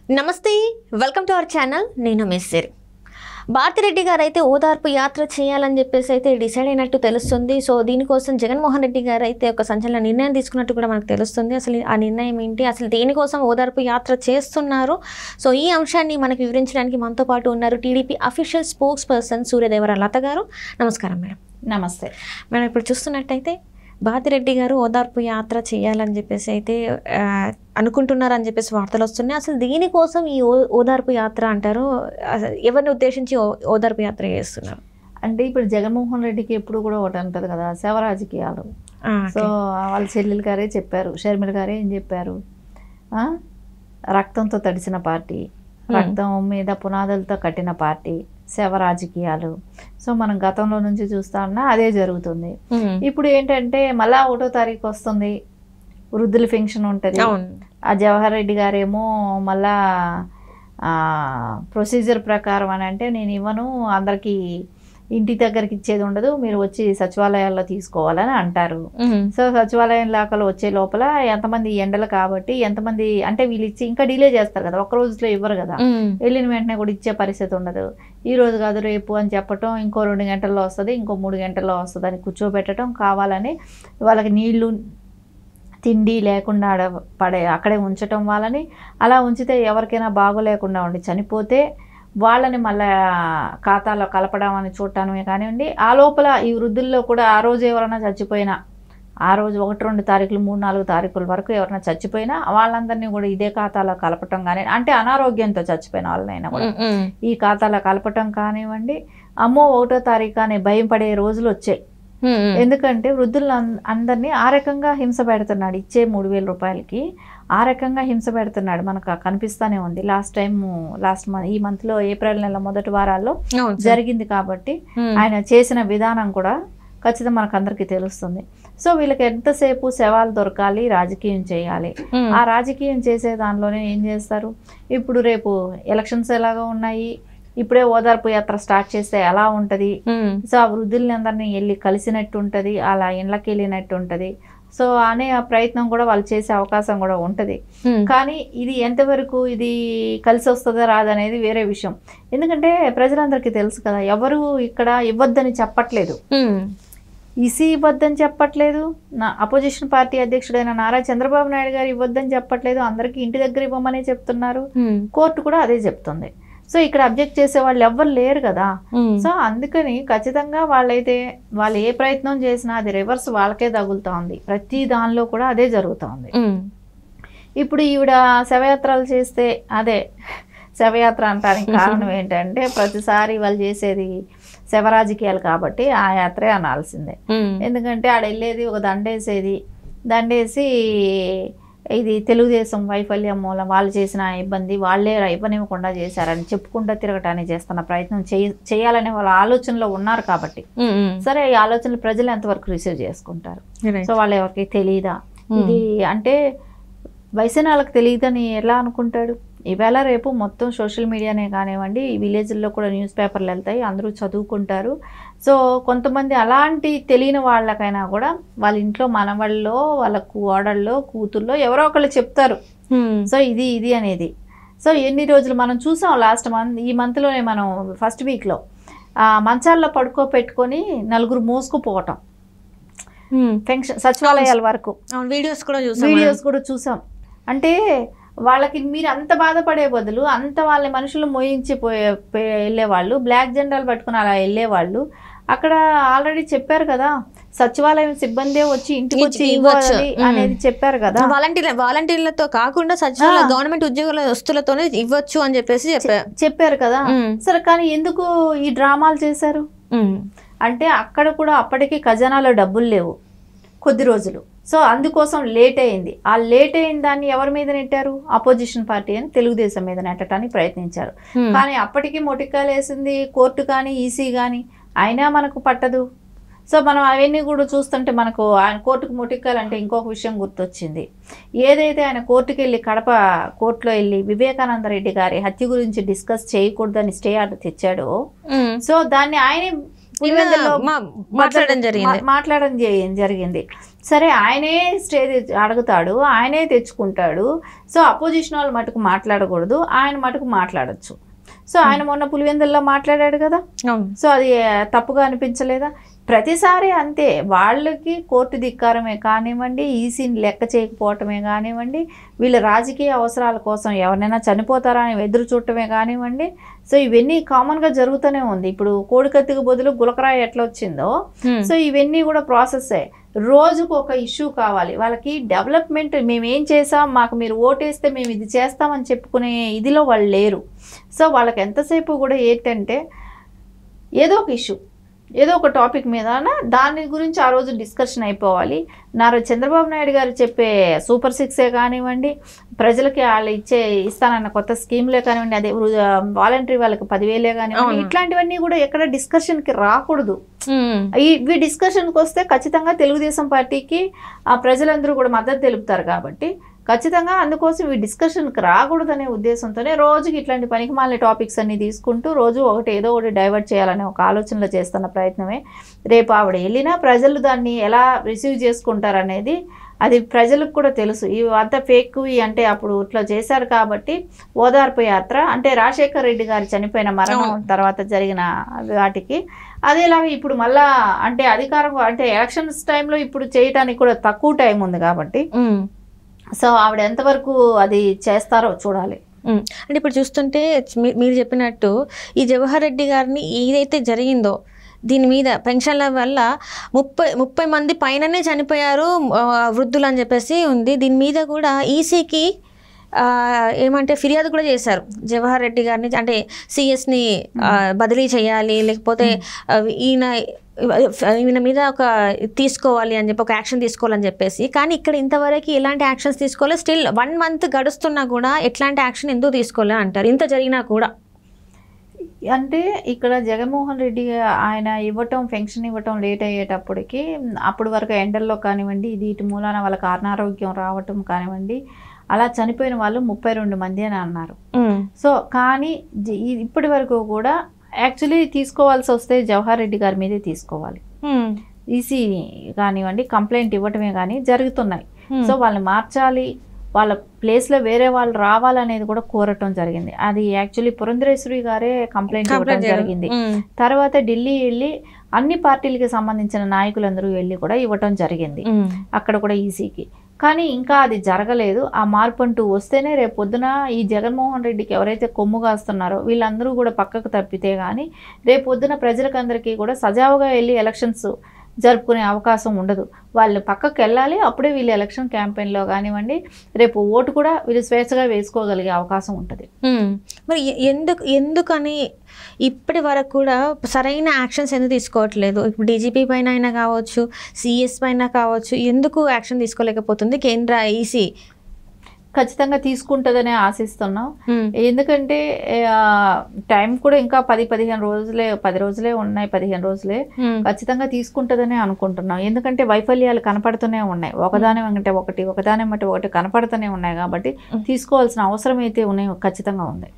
నమస్తే, welcome to our channel. నేను మెస్సేరి. భారతిరెడ్డి గారు అయితే ఓదార్పు యాత్ర చేయాలని చెప్పేసి అయితే డిసైడ్ అయినట్టు తెలుస్తుంది. సో దీనికోసం జగన్మోహన్ రెడ్డి గారు అయితే ఒక సంచలన నిర్ణయం తీసుకున్నట్టు కూడా మనకు తెలుస్తుంది. అసలు ఆ నిర్ణయం ఏంటి, అసలు దేనికోసం ఓదార్పు యాత్ర చేస్తున్నారు? సో ఈ అంశాన్ని మనకు వివరించడానికి మనతో పాటు ఉన్నారు TDP official spokesperson Suryadevara Latha garu. నమస్కారం మేడం. నమస్తే మేడం, ఇప్పుడు చూస్తున్నట్టయితే భారతిరెడ్డి గారు ఓదార్పు యాత్ర చేయాలని చెప్పేసి అయితే అనుకుంటున్నారని చెప్పేసి వార్తలు వస్తున్నాయి. అసలు దీనికోసం ఈ ఓదార్పు యాత్ర అంటారు, ఎవరిని ఉద్దేశించి ఓదార్పు యాత్ర చేస్తున్నారు అంటే ఇప్పుడు జగన్మోహన్ రెడ్డికి ఎప్పుడు కూడా ఒకటి అంటారు కదా, సేవ రాజకీయాలు. సో వాళ్ళ చెల్లెలు గారే చెప్పారు, షర్మిల గారే ఏం చెప్పారు, రక్తంతో తడిసిన పార్టీ, రక్తం మీద పునాదులతో కట్టిన పార్టీ, సేవ రాజకీయాలు. సో మనం గతంలో నుంచి చూస్తా ఉన్నా అదే జరుగుతుంది. ఇప్పుడు ఏంటంటే మళ్ళా 1వ తారీఖు వస్తుంది, వృద్ధుల పెన్షన్ ఉంటుంది. ఆ జవహర్ రెడ్డి గారేమో మళ్ళా ప్రొసీజర్ ప్రకారం అని అంటే నేను ఇవ్వను, అందరికీ ఇంటి దగ్గరికి ఇచ్చేది ఉండదు, మీరు వచ్చి సచివాలయాల్లో తీసుకోవాలని అంటారు. సో సచివాలయం లాకలు వచ్చే లోపల ఎంతమంది ఎండలు కాబట్టి ఎంతమంది అంటే వీళ్ళు ఇచ్చి ఇంకా డిలే చేస్తారు కదా, ఒక్క రోజులో ఇవ్వరు కదా, వెళ్ళిన వెంటనే కూడా ఇచ్చే పరిస్థితి ఉండదు. ఈ రోజు కాదు రేపు అని చెప్పటం, ఇంకో 2 గంటల్లో వస్తుంది, ఇంకో 3 గంటల్లో వస్తుంది అని కూర్చోబెట్టడం, కావాలని వాళ్ళకి నీళ్లు తిండి లేకుండా అక్కడే ఉంచటం, వాళ్ళని అలా ఉంచితే ఎవరికైనా బాగోలేకుండా ఉండి చనిపోతే వాళ్ళని మళ్ళీ ఖాతాలో కలపడం అని చూడటామే కానివ్వండి. ఆ లోపల ఈ వృద్ధుల్లో కూడా ఆ రోజు ఎవరైనా చచ్చిపోయినా, ఆ రోజు 1-2 తారీఖులు 3-4 తారీఖుల వరకు ఎవరైనా చచ్చిపోయినా వాళ్ళందరినీ కూడా ఇదే ఖాతాలో కలపటం కానీ, అంటే అనారోగ్యంతో చచ్చిపోయిన వాళ్ళనైనా కూడా ఈ ఖాతాలో కలపటం కానివ్వండి. అమ్మో 1వ తారీఖు అనే భయం పడే రోజులు వచ్చాయి. ఎందుకంటే వృద్ధులను అందరినీ ఆ రకంగా హింస పెడుతున్నాడు. ఇచ్చే 3,000 రూపాయలకి ఆ రకంగా హింస పెడుతున్నాడు, మనకు కనిపిస్తానే ఉంది. ఈ మంత్లో ఏప్రిల్ నెల మొదటి వారాల్లో జరిగింది కాబట్టి ఆయన చేసిన విధానం కూడా ఖచ్చితంగా మనకు అందరికీ తెలుస్తుంది. సో వీళ్ళకి ఎంతసేపు శవాలు దొరకాలి, రాజకీయం చేయాలి. ఆ రాజకీయం చేసే దానిలోనే ఏం చేస్తారు, ఇప్పుడు రేపు ఎలక్షన్స్ ఎలాగా ఉన్నాయి, ఇప్పుడే ఓదార్పు యాత్ర స్టార్ట్ చేస్తే ఎలా ఉంటది, సో ఆ వృద్ధులందరినీ వెళ్ళి కలిసినట్టు ఉంటది, అలా ఇండ్లకి వెళ్ళినట్టు ఉంటది. సో అనే ఆ ప్రయత్నం కూడా వాళ్ళు చేసే అవకాశం కూడా ఉంటది. కానీ ఇది ఎంతవరకు ఇది కలిసి వస్తుందో రాదనేది వేరే విషయం. ఎందుకంటే ప్రజలందరికీ తెలుసు కదా, ఎవరు ఇక్కడ ఇవ్వద్దని చెప్పట్లేదు, ఈసీ ఇవ్వద్దని చెప్పట్లేదు, అపోజిషన్ పార్టీ అధ్యక్షుడైన నారా చంద్రబాబు నాయుడు గారు ఇవ్వద్దని చెప్పట్లేదు, అందరికీ ఇంటి దగ్గర ఇవ్వమనే చెప్తున్నారు, కోర్టు కూడా అదే చెప్తుంది. సో ఇక్కడ అబ్జెక్ట్ చేసే వాళ్ళు ఎవ్వరు లేరు కదా. సో అందుకని ఖచ్చితంగా వాళ్ళు ఏ ప్రయత్నం చేసినా అది రివర్స్ వాళ్ళకే తగులుతా ఉంది. ప్రతి దానిలో కూడా అదే జరుగుతూ ఉంది. ఇప్పుడు ఈవిడ శవయాత్రలు చేస్తే, అదే శవయాత్ర అంటానికి కారణం ఏంటంటే ప్రతిసారి వాళ్ళు చేసేది శవ రాజకీయాలు కాబట్టి ఆ యాత్రే అనాల్సిందే. ఎందుకంటే ఆడ వెళ్ళేది ఒక దండేసి ఇది తెలుగుదేశం వైఫల్యం మూలం వాళ్ళు చేసిన ఇబ్బంది, వాళ్ళే ఇవ్వనివ్వకుండా చేశారని చెప్పుకుంటూ తిరగటానికి చేస్తున్న ప్రయత్నం చేయాలనే వాళ్ళ ఆలోచనలో ఉన్నారు కాబట్టి, సరే ఈ ఆలోచనలు ప్రజలు ఎంతవరకు రిసీవ్ చేసుకుంటారు. సో వాళ్ళు ఎవరికి తెలియదా ఇది అంటే, వయసునాళ్ళకి తెలియదని ఎలా అనుకుంటాడు. ఈవేళ రేపు మొత్తం సోషల్ మీడియానే కానివ్వండి, విలేజ్ల్లో కూడా న్యూస్ పేపర్లు వెళ్తాయి, అందరూ చదువుకుంటారు. సో కొంతమంది అలాంటి తెలియని వాళ్ళకైనా కూడా వాళ్ళ ఇంట్లో మనవాళ్ళలో, వాళ్ళ కోడళ్ళలో, కూతుర్లో ఎవరో ఒకళ్ళు చెప్తారు. సో ఇది అనేది. సో ఎన్ని రోజులు మనం చూసాం, ఈ మంత్లోనే మనం ఫస్ట్ వీక్లో మంచాల్లో పడుకోబెట్టుకొని 4 మోసుకుపోవటం, పెన్షన్ సచివాలయాల వరకు వీడియోస్ కూడా చూసాం. అంటే వాళ్ళకి మీరు అంత బాధపడే బదులు అంత వాళ్ళ మనుషులు మోయించి వెళ్ళేవాళ్ళు, బ్లాక్ జెండాలు పట్టుకుని అలా వెళ్ళేవాళ్ళు. అక్కడ ఆల్రెడీ చెప్పారు కదా, సచివాలయం సిబ్బంది వచ్చి ఇంటికి వచ్చి ఇవ్వాలి అనేది చెప్పారు కదా. వాలంటీర్లతో కాకుండా సచివాలయ గవర్నమెంట్ ఉద్యోగస్తులతోనే ఇవ్వచ్చు అని చెప్పారు కదా. సరే, కానీ ఎందుకు ఈ డ్రామాలు చేశారు అంటే అక్కడ కూడా అప్పటికి ఖజానాలో డబ్బులు లేవు కొద్ది రోజులు. సో అందుకోసం లేట్ అయింది. ఆ లేట్ అయిన దాన్ని ఎవరి మీద నెట్టారు, అపోజిషన్ పార్టీ అని తెలుగుదేశం మీద నెట్టడానికి ప్రయత్నించారు. కానీ అప్పటికి మొటిక్కాలు వేసింది కోర్టు కానీ ఈసీ కానీ, అయినా మనకు పట్టదు. సో మనం అవన్నీ కూడా చూస్తుంటే మనకు ఆయన కోర్టుకు మొటిక్కాలంటే ఇంకొక విషయం గుర్తొచ్చింది. ఏదైతే ఆయన కోర్టుకు వెళ్ళి కడప కోర్టులో వెళ్ళి వివేకానంద రెడ్డి గారి హత్య గురించి డిస్కస్ చేయకూడదని స్టే ఆర్డర్ తెచ్చాడో, సో దాన్ని ఆయనే మాట్లాడడం జరిగింది. సరే ఆయనే స్టేజ్ అడుగుతాడు, ఆయనే తెచ్చుకుంటాడు. సో అపోజిషన్ వాళ్ళు మటుకు మాట్లాడకూడదు, ఆయన మటుకు మాట్లాడచ్చు. సో ఆయన మొన్న పులివెందుల్లో మాట్లాడాడు కదా, సో అది తప్పుగా అనిపించలేదా? ప్రతిసారి అంతే, వాళ్ళకి కోర్టు ధిక్కారమే కానివ్వండి, ఈసీని లెక్క చేయకపోవటమే కానివ్వండి, వీళ్ళ రాజకీయ అవసరాల కోసం ఎవరినైనా చనిపోతారా అని ఎదురు చూడటమే కానివ్వండి. సో ఇవన్నీ కామన్గా జరుగుతూనే ఉంది. ఇప్పుడు కోడికత్తికి బదులు గులకరాయి ఎట్లా వచ్చిందో, సో ఇవన్నీ కూడా ప్రాసెస్సే. రోజుకు ఒక ఇష్యూ కావాలి వాళ్ళకి. డెవలప్మెంట్ మేము ఏం చేసాం, మాకు మీరు ఓటేస్తే మేము ఇది చేస్తామని చెప్పుకునే ఇదిలో వాళ్ళు లేరు. సో వాళ్ళకి ఎంతసేపు కూడా ఏంటంటే ఏదో ఒక ఇష్యూ, ఏదో ఒక టాపిక్ మీద దాని గురించి ఆ రోజు డిస్కషన్ అయిపోవాలి. చంద్రబాబు నాయుడు గారు చెప్పే సూపర్ 6 కానివ్వండి, ప్రజలకి వాళ్ళు ఇస్తానన్న కొత్త స్కీమ్లే కానివ్వండి, అదే వాలంటరీ వాళ్ళకి 10,000 కానివ్వండి, ఇట్లాంటివన్నీ కూడా ఎక్కడ డిస్కషన్కి రాకూడదు. ఇవి డిస్కషన్కి వస్తే ఖచ్చితంగా తెలుగుదేశం పార్టీకి ప్రజలందరూ కూడా మద్దతు తెలుపుతారు. కాబట్టి ఖచ్చితంగా అందుకోసం ఈ డిస్కషన్కి రాకూడదనే ఉద్దేశంతోనే రోజుకి ఇట్లాంటి పనికిమాలిన టాపిక్స్ అన్ని తీసుకుంటూ రోజు ఏదో ఒకటి డైవర్ట్ చేయాలనే ఒక ఆలోచనలో చేస్తున్న ప్రయత్నమే. రేపు ఆవిడ వెళ్ళినా ప్రజలు దాన్ని ఎలా రిసీవ్ చేసుకుంటారనేది అది ప్రజలకు కూడా తెలుసు. ఇవి అంతా ఫేక్ అంటే అప్పుడు ఇట్లా చేశారు కాబట్టి ఓదార్పు యాత్ర అంటే రాజశేఖర్ రెడ్డి గారు చనిపోయిన మరణం తర్వాత జరిగిన వాటికి అదేలాగా ఇప్పుడు మళ్ళా అంటే అధికారం అంటే ఎలక్షన్స్ టైంలో ఇప్పుడు చేయడానికి కూడా తక్కువ టైం ఉంది కాబట్టి సో ఆవిడ ఎంతవరకు అది చేస్తారో చూడాలి. అంటే ఇప్పుడు చూస్తుంటే మీరు చెప్పినట్టు ఈ జవహర్ రెడ్డి గారిని ఏదైతే జరిగిందో దీని మీద పెన్షన్ల వల్ల 30 మంది పైననే చనిపోయారు వృద్ధులు అని చెప్పేసి ఉంది. దీని మీద కూడా ఈసీకి ఏమంటే ఫిర్యాదు కూడా చేశారు. జవహర్ రెడ్డి గారిని అంటే సిఎస్ని బదిలీ చేయాలి, లేకపోతే ఈయన మీద ఒక తీసుకోవాలి అని చెప్పి ఒక యాక్షన్ తీసుకోవాలని చెప్పేసి. కానీ ఇక్కడ ఇంతవరకు ఎలాంటి యాక్షన్స్ తీసుకోవాలి, స్టిల్ 1 మంత్ గడుస్తున్నా కూడా ఎట్లాంటి యాక్షన్ ఎందుకు తీసుకోలే అంటారు ఇంత జరిగినా కూడా? అంటే ఇక్కడ జగన్మోహన్ రెడ్డి ఆయన పెన్షన్ ఇవ్వటం లేట్ అయ్యేటప్పటికి అప్పటి వరకు ఎండల్లో కానివ్వండి, వీటి మూలాన వాళ్ళకి అనారోగ్యం రావటం కానివ్వండి, అలా చనిపోయిన వాళ్ళు 32 మంది అని అన్నారు. సో కానీ ఇప్పటి వరకు కూడా యాక్చువల్లీ తీసుకోవాల్సి వస్తే జవహర్ రెడ్డి గారి మీదే తీసుకోవాలి. ఈసీ కానివ్వండి కంప్లైంట్ ఇవ్వటమే కానీ జరుగుతున్నాయి. సో వాళ్ళని మార్చాలి, వాళ్ళ ప్లేస్లో వేరే వాళ్ళు రావాలనేది కూడా కోరటం జరిగింది. అది యాక్చువల్లీ పురంధరేశ్వరి గారే కంప్లైంట్ ఇవ్వడం జరిగింది. తర్వాత ఢిల్లీ వెళ్ళి అన్ని పార్టీలకి సంబంధించిన నాయకులందరూ వెళ్ళి కూడా ఇవ్వటం జరిగింది అక్కడ కూడా ఈసీకి. కానీ ఇంకా అది జరగలేదు. ఆ మార్పు అంటూ వస్తేనే రేపు పొద్దున ఈ జగన్మోహన్ రెడ్డికి ఎవరైతే కొమ్ము కాస్తున్నారో వీళ్ళందరూ కూడా పక్కకు తప్పితే కానీ రేపు పొద్దున ప్రజలకందరికీ కూడా సజావుగా వెళ్ళి ఎలక్షన్స్ జరుపుకునే అవకాశం ఉండదు. వాళ్ళు పక్కకు వెళ్ళాలి, అప్పుడే వీళ్ళు ఎలక్షన్ క్యాంపెయిన్లో కానివ్వండి రేపు ఓటు కూడా వీళ్ళు స్వేచ్ఛగా వేసుకోగలిగే అవకాశం ఉంటుంది. మరి ఎందుకని ఇప్పటి వరకు కూడా సరైన యాక్షన్స్ ఎందుకు తీసుకోవట్లేదు? ఇప్పుడు డీజీపీ పైన అయినా కావచ్చు, సిఎస్ పైన కావచ్చు, ఎందుకు యాక్షన్ తీసుకోలేకపోతుంది కేంద్ర ఈసీ? ఖచ్చితంగా తీసుకుంటుందనే ఆశిస్తున్నాం. ఎందుకంటే టైం కూడా ఇంకా 10-15 రోజులే, 10 రోజులే ఉన్నాయి, 15 రోజులే ఖచ్చితంగా తీసుకుంటుందనే అనుకుంటున్నాం. ఎందుకంటే వైఫల్యాలు కనపడుతూనే ఉన్నాయి, ఒకదాని ఒకటి కనపడుతూనే ఉన్నాయి. కాబట్టి తీసుకోవాల్సిన అవసరం అయితే ఖచ్చితంగా ఉంది.